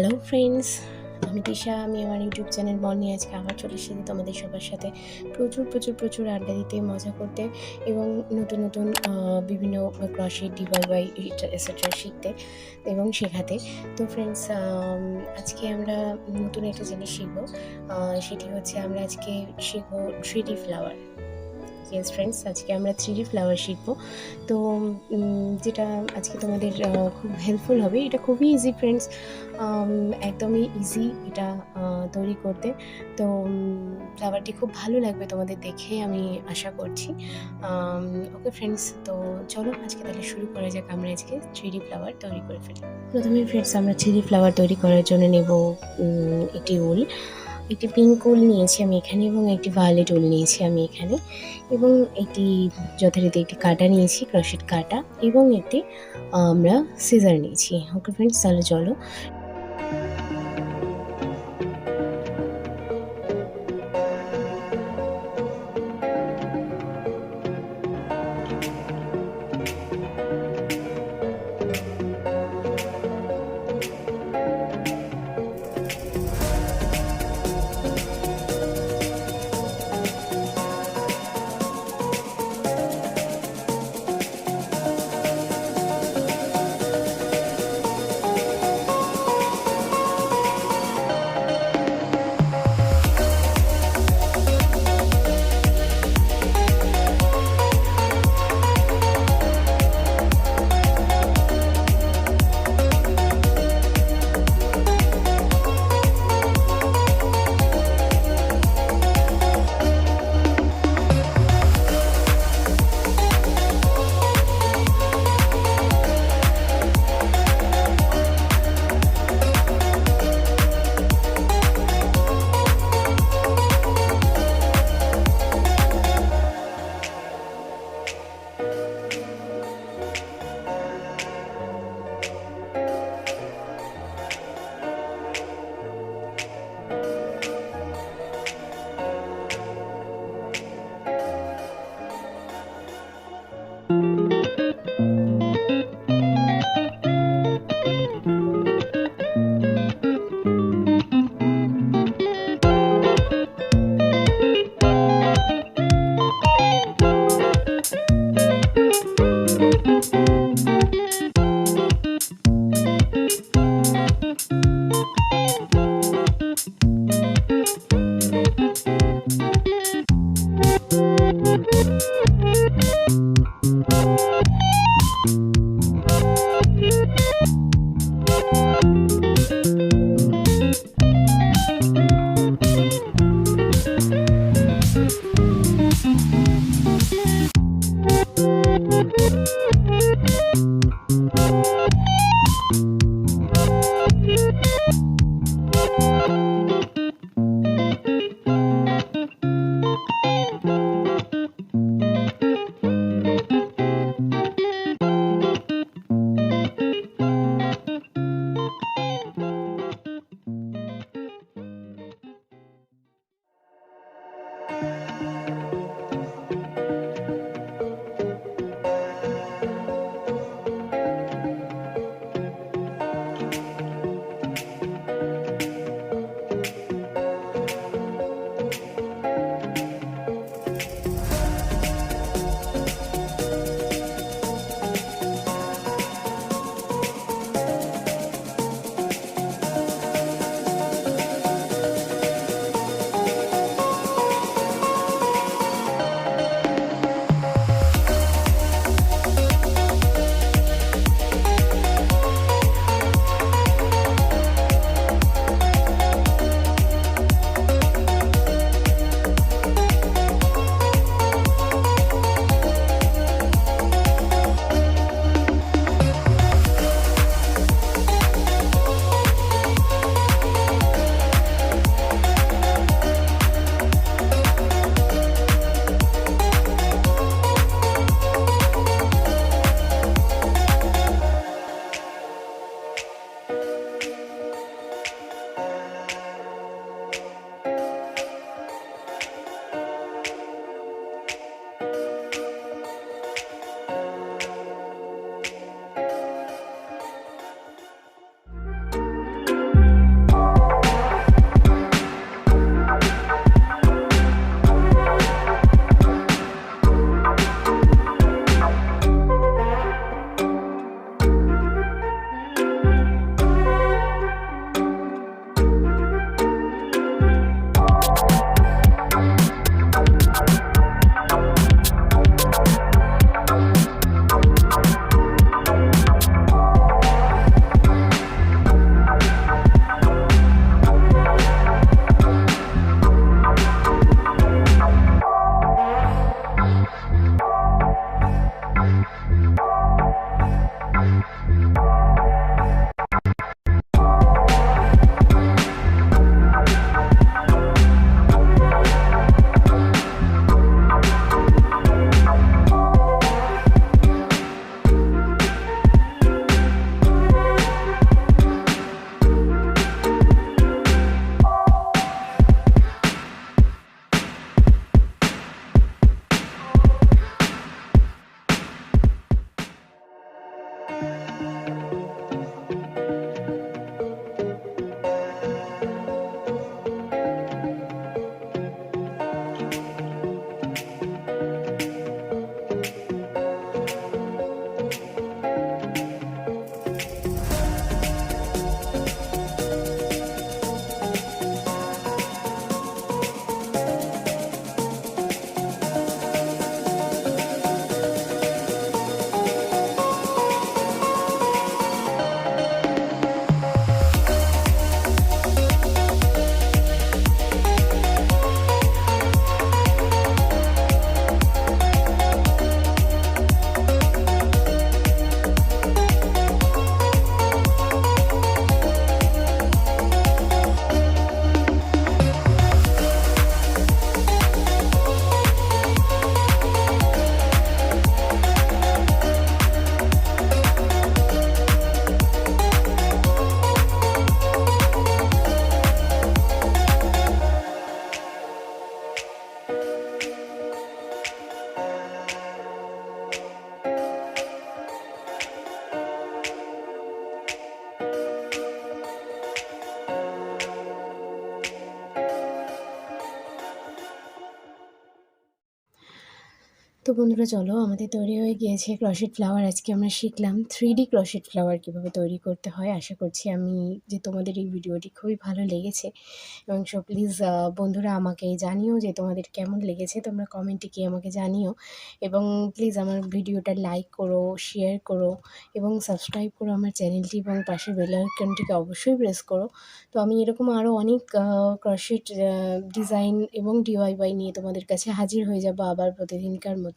Hello friends, আমি দিশা। আমি আমার ইউটিউব চ্যানেল মন নিয়ে আজকে আবার চলে এসেছি তোমাদের সবার সাথে প্রচুর আড্ডা দিতে, মজা করতে এবং নতুন নতুন বিভিন্ন ক্রশে ডিআইওয়াই এটসেট্রা শিখতে এবং শেখাতে। তো ফ্রেন্ডস, আজকে আমরা নতুন একটা জিনিস শিখবো। সেটি হচ্ছে আমরা আজকে শিখবো 3D ফ্লাওয়ার। ইয়েস ফ্রেন্ডস, আজকে আমরা 3D ফ্লাওয়ার শিখবো। তো যেটা আজকে তোমাদের খুব হেল্পফুল হবে। এটা খুবই ইজি ফ্রেন্ডস, একদমই ইজি এটা তৈরি করতে। তো ফ্লাওয়ারটি খুব ভালো লাগবে তোমাদের দেখে, আমি আশা করছি। ওকে ফ্রেন্ডস, তো চলো আজকে তাহলে শুরু করা যাক। আমরা আজকে 3D ফ্লাওয়ার তৈরি করে ফেলি। প্রথমে ফ্রেন্ডস, আমরা 3D ফ্লাওয়ার তৈরি করার জন্য নেব একটি উল। একটি পিঙ্ক উল নিয়েছি আমি এখানে এবং একটি ভায়োলেট উল নিয়েছি আমি এখানে, এবং একটি যথারীতি একটি কাঁটা নিয়েছি, ক্রশেট কাঁটা, এবং একটি আমরা সিজার নিয়েছি। ওকে ফ্রেন্ডস, তাহলে চলো। তো বন্ধুরা চলো, আমাদের তৈরি হয়ে গিয়েছে ক্রোশেট ফ্লাওয়ার। আজকে আমরা শিখলাম 3D ক্রোশেট ফ্লাওয়ার কীভাবে তৈরি করতে হয়। আশা করছি যে তোমাদের এই ভিডিওটি খুবই ভালো লেগেছে। এবং প্লিজ বন্ধুরা আমাকে জানিও যে তোমাদের কেমন লেগেছে, তোমরা কমেন্টে গিয়ে আমাকে জানিও। এবং প্লিজ আমার ভিডিওটা লাইক করো, শেয়ার করো এবং সাবস্ক্রাইব করো আমার চ্যানেলটি, এবং পাশের বেল আইকনটিকে অবশ্যই প্রেস করো। তো আমি এরকম আরও অনেক ক্রোশেট ডিজাইন এবং ডিআইওয়াই নিয়ে তোমাদের কাছে হাজির হয়ে যাবো আবার প্রতিদিনকার মতো।